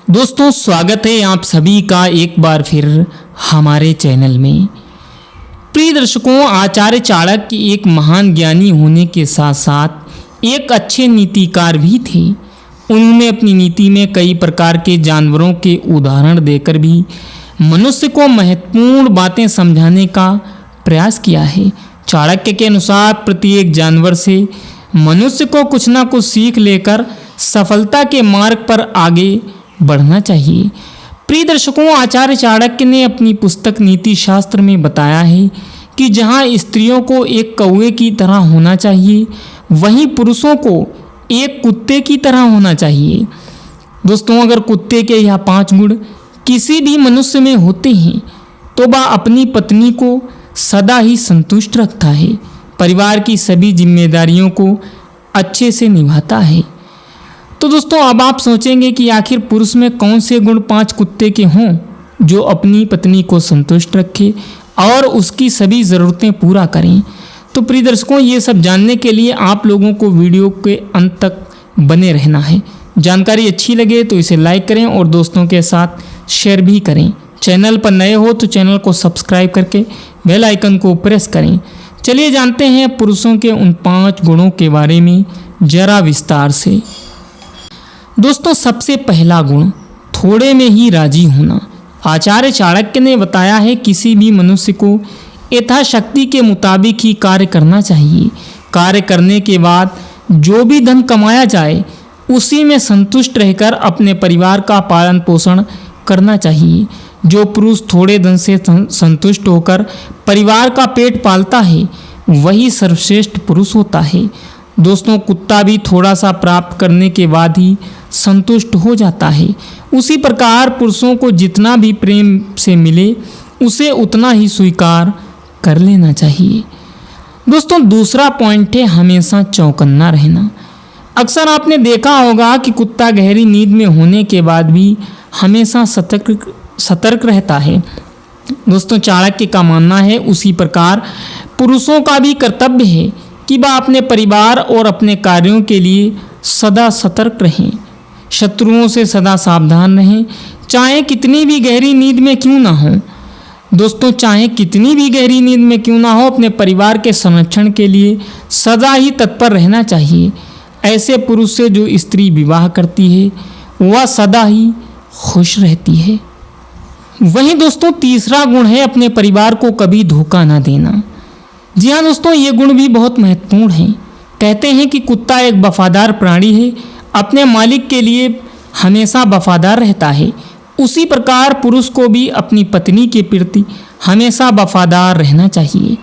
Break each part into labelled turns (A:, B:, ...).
A: दोस्तों स्वागत है आप सभी का एक बार फिर हमारे चैनल में। प्रिय दर्शकों, आचार्य चाणक्य एक महान ज्ञानी होने के साथ साथ एक अच्छे नीतिकार भी थे। उन्होंने अपनी नीति में कई प्रकार के जानवरों के उदाहरण देकर भी मनुष्य को महत्वपूर्ण बातें समझाने का प्रयास किया है। चाणक्य के अनुसार प्रत्येक जानवर से मनुष्य को कुछ ना कुछ सीख लेकर सफलता के मार्ग पर आगे बढ़ना चाहिए। प्रिय दर्शकों, आचार्य चाणक्य ने अपनी पुस्तक नीति शास्त्र में बताया है कि जहाँ स्त्रियों को एक कौवे की तरह होना चाहिए, वहीं पुरुषों को एक कुत्ते की तरह होना चाहिए। दोस्तों, अगर कुत्ते के यह 5 गुण किसी भी मनुष्य में होते हैं तो वह अपनी पत्नी को सदा ही संतुष्ट रखता है, परिवार की सभी जिम्मेदारियों को अच्छे से निभाता है। तो दोस्तों, अब आप सोचेंगे कि आखिर पुरुष में कौन से गुण 5 कुत्ते के हों जो अपनी पत्नी को संतुष्ट रखे और उसकी सभी ज़रूरतें पूरा करें। तो प्रिय दर्शकों, ये सब जानने के लिए आप लोगों को वीडियो के अंत तक बने रहना है। जानकारी अच्छी लगे तो इसे लाइक करें और दोस्तों के साथ शेयर भी करें। चैनल पर नए हो तो चैनल को सब्सक्राइब करके बेल आइकन को प्रेस करें। चलिए जानते हैं पुरुषों के उन 5 गुणों के बारे में जरा विस्तार से। दोस्तों, सबसे पहला गुण थोड़े में ही राजी होना। आचार्य चाणक्य ने बताया है किसी भी मनुष्य को यथाशक्ति के मुताबिक ही कार्य करना चाहिए। कार्य करने के बाद जो भी धन कमाया जाए उसी में संतुष्ट रहकर अपने परिवार का पालन पोषण करना चाहिए। जो पुरुष थोड़े धन से संतुष्ट होकर परिवार का पेट पालता है वही सर्वश्रेष्ठ पुरुष होता है। दोस्तों, कुत्ता भी थोड़ा सा प्राप्त करने के बाद ही संतुष्ट हो जाता है। उसी प्रकार पुरुषों को जितना भी प्रेम से मिले उसे उतना ही स्वीकार कर लेना चाहिए। दोस्तों, दूसरा पॉइंट है हमेशा चौकन्ना रहना। अक्सर आपने देखा होगा कि कुत्ता गहरी नींद में होने के बाद भी हमेशा सतर्क रहता है। दोस्तों, चाणक्य का मानना है उसी प्रकार पुरुषों का भी कर्तव्य है कि वह अपने परिवार और अपने कार्यों के लिए सदा सतर्क रहें, शत्रुओं से सदा सावधान रहें, चाहे कितनी भी गहरी नींद में क्यों ना हो। दोस्तों, चाहे कितनी भी गहरी नींद में क्यों ना हो, अपने परिवार के संरक्षण के लिए सदा ही तत्पर रहना चाहिए। ऐसे पुरुष से जो स्त्री विवाह करती है वह सदा ही खुश रहती है। वहीं दोस्तों, तीसरा गुण है अपने परिवार को कभी धोखा ना देना। जी हाँ दोस्तों, ये गुण भी बहुत महत्वपूर्ण है। कहते हैं कि कुत्ता एक वफादार प्राणी है, अपने मालिक के लिए हमेशा वफादार रहता है। उसी प्रकार पुरुष को भी अपनी पत्नी के प्रति हमेशा वफादार रहना चाहिए।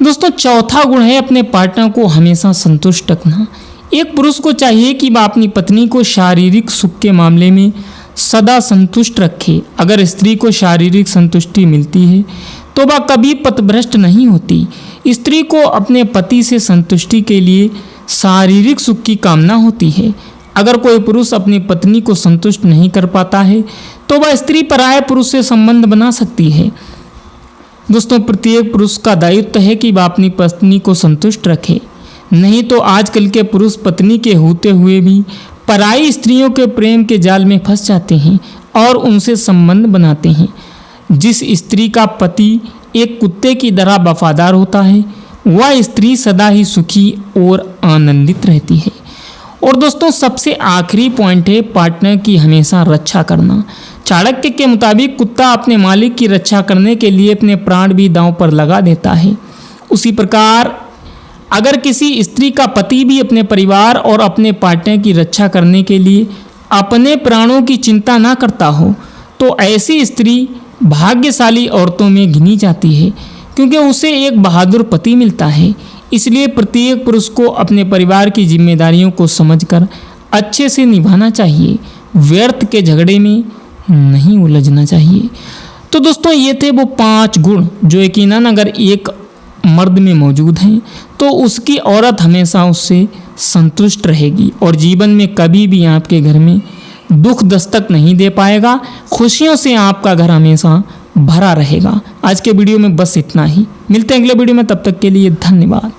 A: दोस्तों, चौथा गुण है अपने पार्टनर को हमेशा संतुष्ट रखना। एक पुरुष को चाहिए कि वह अपनी पत्नी को शारीरिक सुख के मामले में सदा संतुष्ट रखे। अगर स्त्री को शारीरिक संतुष्टि मिलती है तो वह कभी पथभ्रष्ट नहीं होती। स्त्री को अपने पति से संतुष्टि के लिए शारीरिक सुख की कामना होती है। अगर कोई पुरुष अपनी पत्नी को संतुष्ट नहीं कर पाता है तो वह स्त्री पराये पुरुष से संबंध बना सकती है। दोस्तों, प्रत्येक पुरुष का दायित्व है कि वह अपनी पत्नी को संतुष्ट रखे, नहीं तो आजकल के पुरुष पत्नी के होते हुए भी पराई स्त्रियों के प्रेम के जाल में फंस जाते हैं और उनसे संबंध बनाते हैं। जिस स्त्री का पति एक कुत्ते की तरह वफादार होता है वह स्त्री सदा ही सुखी और आनंदित रहती है। और दोस्तों, सबसे आखिरी पॉइंट है पार्टनर की हमेशा रक्षा करना। चाणक्य के मुताबिक कुत्ता अपने मालिक की रक्षा करने के लिए अपने प्राण भी दांव पर लगा देता है। उसी प्रकार अगर किसी स्त्री का पति भी अपने परिवार और अपने पार्टनर की रक्षा करने के लिए अपने प्राणों की चिंता ना करता हो तो ऐसी स्त्री भाग्यशाली औरतों में गिनी जाती है, क्योंकि उसे एक बहादुर पति मिलता है। इसलिए प्रत्येक पुरुष को अपने परिवार की जिम्मेदारियों को समझकर अच्छे से निभाना चाहिए, व्यर्थ के झगड़े में नहीं उलझना चाहिए। तो दोस्तों, ये थे वो 5 गुण जो यकीनन अगर एक मर्द में मौजूद हैं तो उसकी औरत हमेशा उससे संतुष्ट रहेगी और जीवन में कभी भी आपके घर में दुख दस्तक नहीं दे पाएगा। खुशियों से आपका घर हमेशा भरा रहेगा। आज के वीडियो में बस इतना ही। मिलते हैं अगले वीडियो में, तब तक के लिए धन्यवाद।